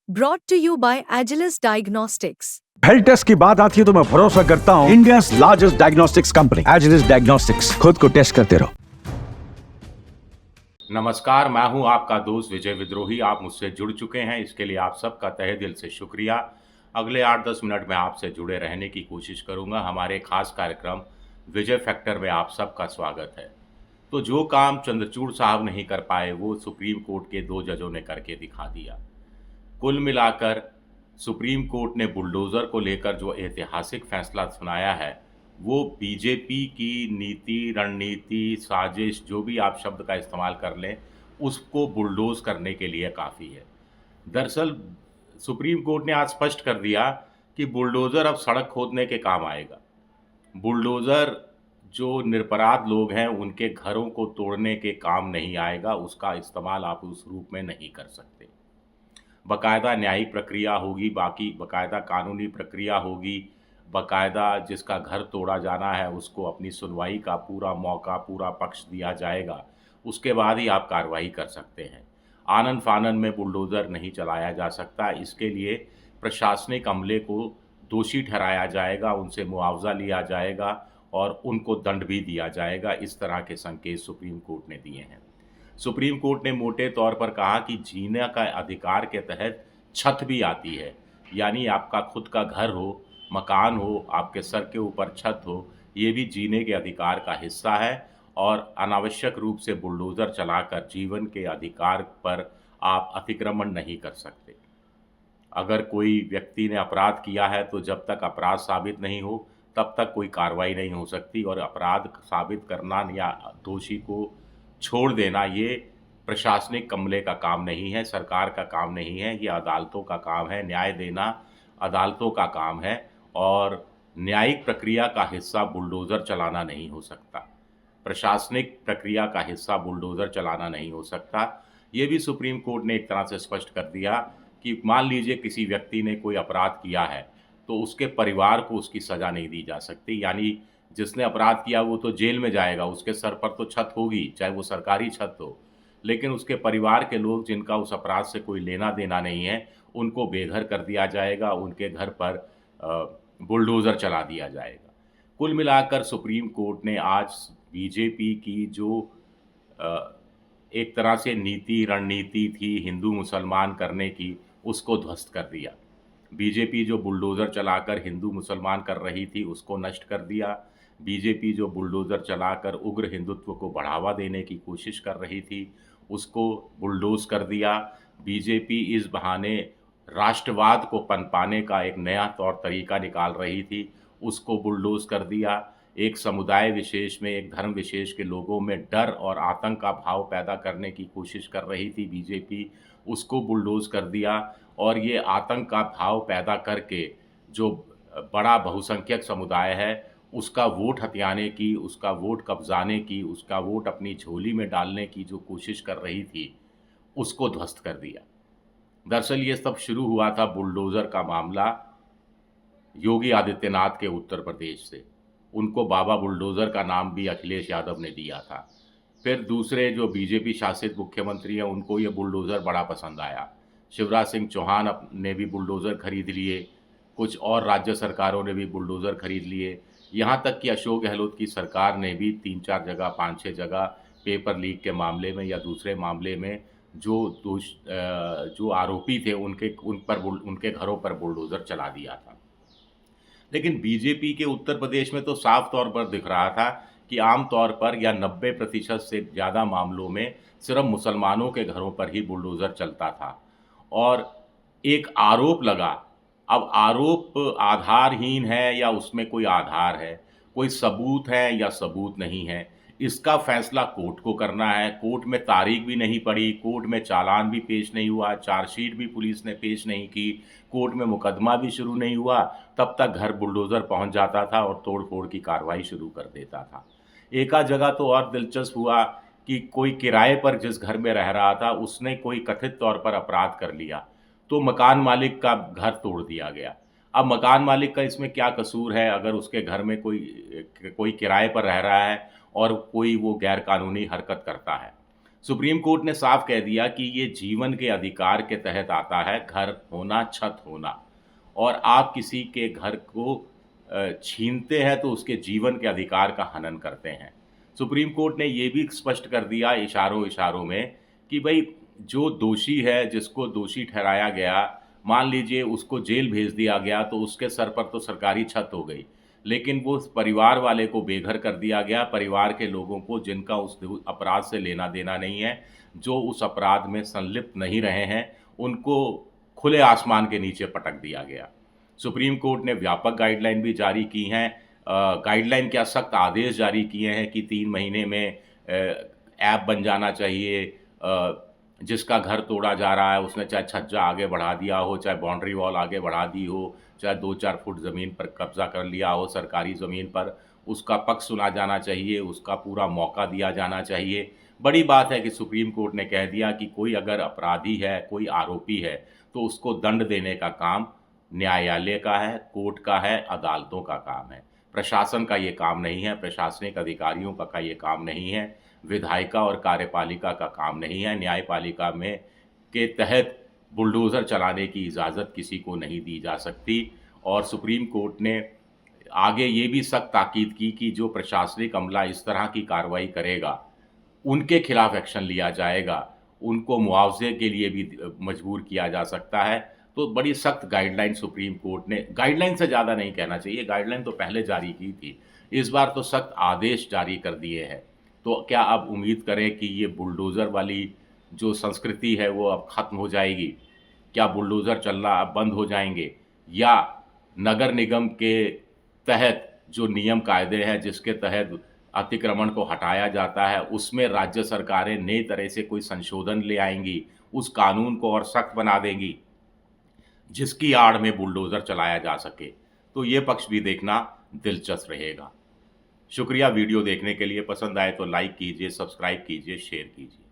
Brought to you by Agilus Diagnostics. Health test की बात आती है तो मैं भरोसा करता हूँ India largest diagnostics company Agilus diagnostics. खुद को टेस्ट करते रहो। नमस्कार, मैं हूं आपका दोस्त विजय विद्रोही। आप मुझसे जुड़ चुके हैं, इसके लिए आप सबका तहे दिल से शुक्रिया। अगले 8-10 मिनट में आपसे जुड़े रहने की कोशिश करूंगा। हमारे खास कार्यक्रम विजय फैक्टर में आप सबका स्वागत है। तो जो काम चंद्रचूड़ साहब नहीं कर पाए वो सुप्रीम कोर्ट के 2 जजों ने करके दिखा दिया। कुल मिलाकर सुप्रीम कोर्ट ने बुलडोज़र को लेकर जो ऐतिहासिक फैसला सुनाया है वो बीजेपी की नीति, रणनीति, साजिश, जो भी आप शब्द का इस्तेमाल कर लें, उसको बुलडोज़ करने के लिए काफ़ी है। दरअसल सुप्रीम कोर्ट ने आज स्पष्ट कर दिया कि बुलडोज़र अब सड़क खोदने के काम आएगा। बुलडोज़र जो निरपराध लोग हैं उनके घरों को तोड़ने के काम नहीं आएगा, उसका इस्तेमाल आप उस रूप में नहीं कर सकते। बाकायदा न्यायिक प्रक्रिया होगी, बाकी बाकायदा कानूनी प्रक्रिया होगी, बाकायदा जिसका घर तोड़ा जाना है उसको अपनी सुनवाई का पूरा मौका, पूरा पक्ष दिया जाएगा, उसके बाद ही आप कार्रवाई कर सकते हैं। आनन फानन में बुलडोज़र नहीं चलाया जा सकता। इसके लिए प्रशासनिक अमले को दोषी ठहराया जाएगा, उनसे मुआवजा लिया जाएगा और उनको दंड भी दिया जाएगा। इस तरह के संकेत सुप्रीम कोर्ट ने दिए हैं। सुप्रीम कोर्ट ने मोटे तौर पर कहा कि जीने का अधिकार के तहत छत भी आती है, यानी आपका खुद का घर हो, मकान हो, आपके सर के ऊपर छत हो, ये भी जीने के अधिकार का हिस्सा है और अनावश्यक रूप से बुलडोज़र चलाकर जीवन के अधिकार पर आप अतिक्रमण नहीं कर सकते। अगर कोई व्यक्ति ने अपराध किया है तो जब तक अपराध साबित नहीं हो तब तक कोई कार्रवाई नहीं हो सकती और अपराध साबित करना या दोषी को छोड़ देना ये प्रशासनिक अमले का काम नहीं है, सरकार का काम नहीं है, ये अदालतों का काम है। न्याय देना अदालतों का काम है और न्यायिक प्रक्रिया का हिस्सा बुलडोज़र चलाना नहीं हो सकता। प्रशासनिक प्रक्रिया का हिस्सा बुलडोज़र चलाना नहीं हो सकता। ये भी सुप्रीम कोर्ट ने एक तरह से स्पष्ट कर दिया कि मान लीजिए किसी व्यक्ति ने कोई अपराध किया है तो उसके परिवार को उसकी सज़ा नहीं दी जा सकती। यानी जिसने अपराध किया वो तो जेल में जाएगा, उसके सर पर तो छत होगी, चाहे वो सरकारी छत हो, लेकिन उसके परिवार के लोग जिनका उस अपराध से कोई लेना देना नहीं है उनको बेघर कर दिया जाएगा, उनके घर पर बुलडोज़र चला दिया जाएगा। कुल मिलाकर सुप्रीम कोर्ट ने आज बीजेपी की जो एक तरह से नीति रणनीति थी हिंदू मुसलमान करने की, उसको ध्वस्त कर दिया। बीजेपी जो बुलडोज़र चलाकर हिंदू मुसलमान कर रही थी उसको नष्ट कर दिया। बीजेपी जो बुलडोज़र चलाकर उग्र हिंदुत्व को बढ़ावा देने की कोशिश कर रही थी उसको बुलडोज़ कर दिया। बीजेपी इस बहाने राष्ट्रवाद को पनपाने का एक नया तौर तरीका निकाल रही थी, उसको बुलडोज़ कर दिया। एक समुदाय विशेष में, एक धर्म विशेष के लोगों में डर और आतंक का भाव पैदा करने की कोशिश कर रही थी बीजेपी, उसको बुलडोज़ कर दिया। और ये आतंक का भाव पैदा करके जो बड़ा बहुसंख्यक समुदाय है उसका वोट हथियाने की, उसका वोट कब्ज़ाने की, उसका वोट अपनी झोली में डालने की जो कोशिश कर रही थी उसको ध्वस्त कर दिया। दरअसल ये सब शुरू हुआ था बुलडोज़र का मामला योगी आदित्यनाथ के उत्तर प्रदेश से। उनको बाबा बुलडोज़र का नाम भी अखिलेश यादव ने दिया था। फिर दूसरे जो बीजेपी शासित मुख्यमंत्री हैं उनको ये बुलडोज़र बड़ा पसंद आया। शिवराज सिंह चौहान ने भी बुलडोज़र खरीद लिए, कुछ और राज्य सरकारों ने भी बुलडोज़र खरीद लिए, यहाँ तक कि अशोक गहलोत की सरकार ने भी 3-4 जगह, 5-6 जगह पेपर लीक के मामले में या दूसरे मामले में जो आरोपी थे उनके घरों पर बुलडोज़र चला दिया था। लेकिन बीजेपी के उत्तर प्रदेश में तो साफ तौर पर दिख रहा था कि आम तौर पर या 90% से ज़्यादा मामलों में सिर्फ मुसलमानों के घरों पर ही बुलडोज़र चलता था। और एक आरोप लगा, अब आरोप आधारहीन है या उसमें कोई आधार है, कोई सबूत है या सबूत नहीं है, इसका फैसला कोर्ट को करना है। कोर्ट में तारीख भी नहीं पड़ी, कोर्ट में चालान भी पेश नहीं हुआ, चार्जशीट भी पुलिस ने पेश नहीं की, कोर्ट में मुकदमा भी शुरू नहीं हुआ, तब तक घर बुलडोज़र पहुंच जाता था और तोड़ फोड़ की कार्रवाई शुरू कर देता था। एक आध जगह तो और दिलचस्प हुआ कि कोई किराए पर जिस घर में रह रहा था उसने कोई कथित तौर पर अपराध कर लिया तो मकान मालिक का घर तोड़ दिया गया। अब मकान मालिक का इसमें क्या कसूर है अगर उसके घर में कोई किराए पर रह रहा है और कोई वो गैर कानूनी हरकत करता है। सुप्रीम कोर्ट ने साफ कह दिया कि ये जीवन के अधिकार के तहत आता है, घर होना, छत होना, और आप किसी के घर को छीनते हैं तो उसके जीवन के अधिकार का हनन करते हैं। सुप्रीम कोर्ट ने ये भी स्पष्ट कर दिया इशारों इशारों में कि भाई जो दोषी है, जिसको दोषी ठहराया गया, मान लीजिए उसको जेल भेज दिया गया तो उसके सर पर तो सरकारी छत हो गई, लेकिन वो परिवार वाले को बेघर कर दिया गया, परिवार के लोगों को जिनका उस अपराध से लेना देना नहीं है, जो उस अपराध में संलिप्त नहीं रहे हैं, उनको खुले आसमान के नीचे पटक दिया गया। सुप्रीम कोर्ट ने व्यापक गाइडलाइन भी जारी की हैं, गाइडलाइन क्या सख्त आदेश जारी किए हैं कि 3 महीने में ऐप बन जाना चाहिए। जिसका घर तोड़ा जा रहा है उसने चाहे छज्जा आगे बढ़ा दिया हो, चाहे बाउंड्री वॉल आगे बढ़ा दी हो, चाहे 2-4 फुट ज़मीन पर कब्जा कर लिया हो सरकारी ज़मीन पर, उसका पक्ष सुना जाना चाहिए, उसका पूरा मौका दिया जाना चाहिए। बड़ी बात है कि सुप्रीम कोर्ट ने कह दिया कि कोई अगर अपराधी है, कोई आरोपी है, तो उसको दंड देने का काम न्यायालय का है, कोर्ट का है, अदालतों का काम है। प्रशासन का ये काम नहीं है, प्रशासनिक अधिकारियों का ये काम नहीं है, विधायिका और कार्यपालिका का काम नहीं है। न्यायपालिका में के तहत बुलडोज़र चलाने की इजाज़त किसी को नहीं दी जा सकती। और सुप्रीम कोर्ट ने आगे ये भी सख्त ताकीद की कि जो प्रशासनिक अमला इस तरह की कार्रवाई करेगा, उनके खिलाफ एक्शन लिया जाएगा, उनको मुआवजे के लिए भी मजबूर किया जा सकता है। तो बड़ी सख्त गाइडलाइन सुप्रीम कोर्ट ने, गाइडलाइन से ज़्यादा नहीं कहना चाहिए, गाइडलाइन तो पहले जारी की थी, इस बार तो सख्त आदेश जारी कर दिए हैं। तो क्या अब उम्मीद करें कि ये बुलडोज़र वाली जो संस्कृति है वो अब ख़त्म हो जाएगी? क्या बुलडोज़र चलना अब बंद हो जाएंगे, या नगर निगम के तहत जो नियम कायदे हैं जिसके तहत अतिक्रमण को हटाया जाता है, उसमें राज्य सरकारें नई तरह से कोई संशोधन ले आएंगी, उस कानून को और सख्त बना देंगी जिसकी आड़ में बुलडोज़र चलाया जा सके? तो ये पक्ष भी देखना दिलचस्प रहेगा। शुक्रिया वीडियो देखने के लिए। पसंद आए तो लाइक कीजिए, सब्सक्राइब कीजिए, शेयर कीजिए।